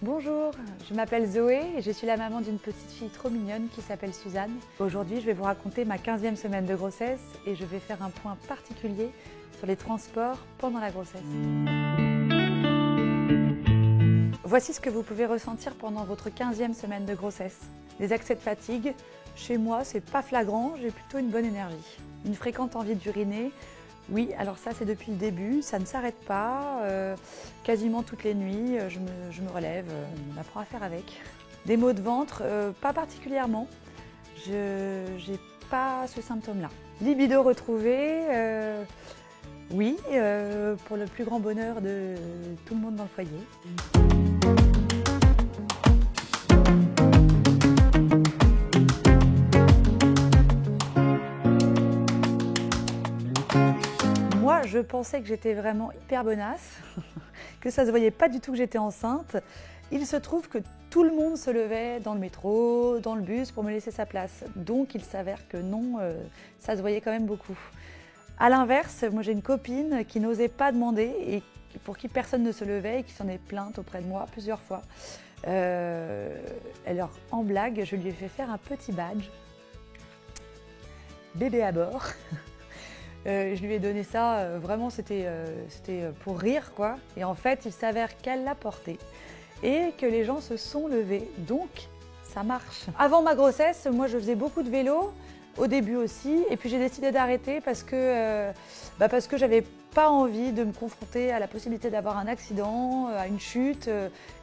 Bonjour, je m'appelle Zoé et je suis la maman d'une petite fille trop mignonne qui s'appelle Suzanne. Aujourd'hui, je vais vous raconter ma 15e semaine de grossesse et je vais faire un point particulier sur les transports pendant la grossesse. Voici ce que vous pouvez ressentir pendant votre 15e semaine de grossesse. Des accès de fatigue. Chez moi, c'est pas flagrant, j'ai plutôt une bonne énergie. Une fréquente envie d'uriner. Oui, alors ça c'est depuis le début, ça ne s'arrête pas, quasiment toutes les nuits, je me relève, on apprend à faire avec. Des maux de ventre, pas particulièrement, je n'ai pas ce symptôme-là. Libido retrouvé, oui, pour le plus grand bonheur de tout le monde dans le foyer. Moi, je pensais que j'étais vraiment hyper bonasse, que ça ne se voyait pas du tout que j'étais enceinte. Il se trouve que tout le monde se levait dans le métro, dans le bus pour me laisser sa place. Donc il s'avère que non, ça se voyait quand même beaucoup. À l'inverse, moi j'ai une copine qui n'osait pas demander et pour qui personne ne se levait et qui s'en est plainte auprès de moi plusieurs fois. Alors en blague, je lui ai fait faire un petit badge, bébé à bord. Je lui ai donné ça, vraiment c'était pour rire quoi. Et en fait, il s'avère qu'elle l'a porté et que les gens se sont levés, donc ça marche. Avant ma grossesse, moi je faisais beaucoup de vélo, au début aussi, et puis j'ai décidé d'arrêter parce que j'avais pas envie de me confronter à la possibilité d'avoir un accident, à une chute,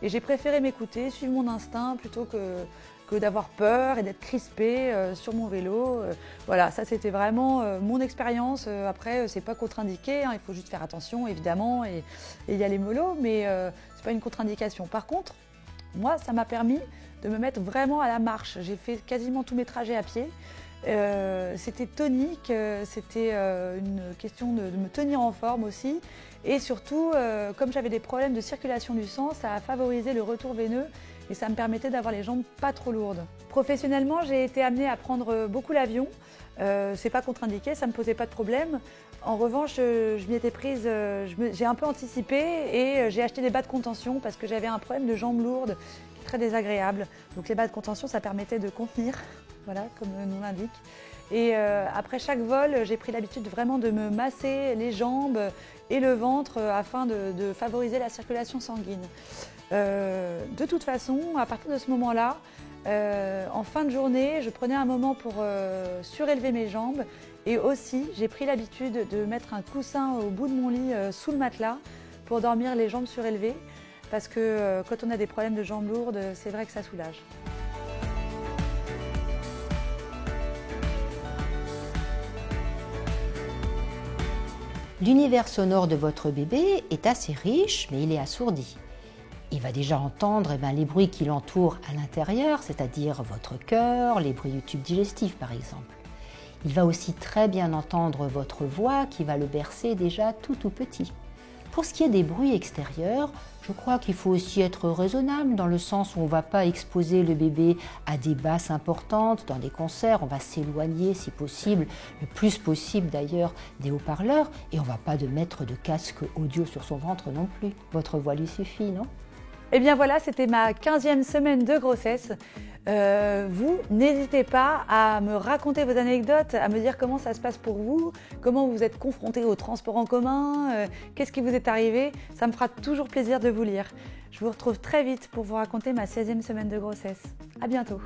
et j'ai préféré m'écouter, suivre mon instinct plutôt que d'avoir peur et d'être crispée sur mon vélo. Voilà, ça c'était vraiment mon expérience. Après, c'est pas contre-indiqué, hein, il faut juste faire attention évidemment et y aller mollo, mais c'est pas une contre-indication. Par contre, moi, ça m'a permis de me mettre vraiment à la marche. J'ai fait quasiment tous mes trajets à pied. C'était tonique, c'était une question de me tenir en forme aussi. Et surtout, comme j'avais des problèmes de circulation du sang, ça a favorisé le retour veineux et ça me permettait d'avoir les jambes pas trop lourdes. Professionnellement, j'ai été amenée à prendre beaucoup l'avion. C'est pas contre-indiqué, ça me posait pas de problème. En revanche, je m'y étais prise, j'ai un peu anticipé et j'ai acheté des bas de contention parce que j'avais un problème de jambes lourdes qui est très désagréable. Donc les bas de contention, ça permettait de contenir, voilà, comme le nom l'indique. Et après chaque vol, j'ai pris l'habitude vraiment de me masser les jambes et le ventre afin de favoriser la circulation sanguine. De toute façon, à partir de ce moment-là, en fin de journée, je prenais un moment pour surélever mes jambes et aussi j'ai pris l'habitude de mettre un coussin au bout de mon lit sous le matelas pour dormir les jambes surélevées parce que quand on a des problèmes de jambes lourdes, c'est vrai que ça soulage. L'univers sonore de votre bébé est assez riche, mais il est assourdi. Il va déjà entendre les bruits qui l'entourent à l'intérieur, c'est-à-dire votre cœur, les bruits du tube digestif par exemple. Il va aussi très bien entendre votre voix qui va le bercer déjà tout petit. Pour ce qui est des bruits extérieurs, je crois qu'il faut aussi être raisonnable dans le sens où on ne va pas exposer le bébé à des basses importantes. Dans des concerts, on va s'éloigner si possible, le plus possible d'ailleurs, des haut-parleurs et on ne va pas mettre de casque audio sur son ventre non plus. Votre voix lui suffit, non ? Eh bien voilà, c'était ma 15e semaine de grossesse. Vous, n'hésitez pas à me raconter vos anecdotes, à me dire comment ça se passe pour vous, comment vous êtes confrontés au transport en commun, qu'est-ce qui vous est arrivé. Ça me fera toujours plaisir de vous lire. Je vous retrouve très vite pour vous raconter ma 16e semaine de grossesse. À bientôt.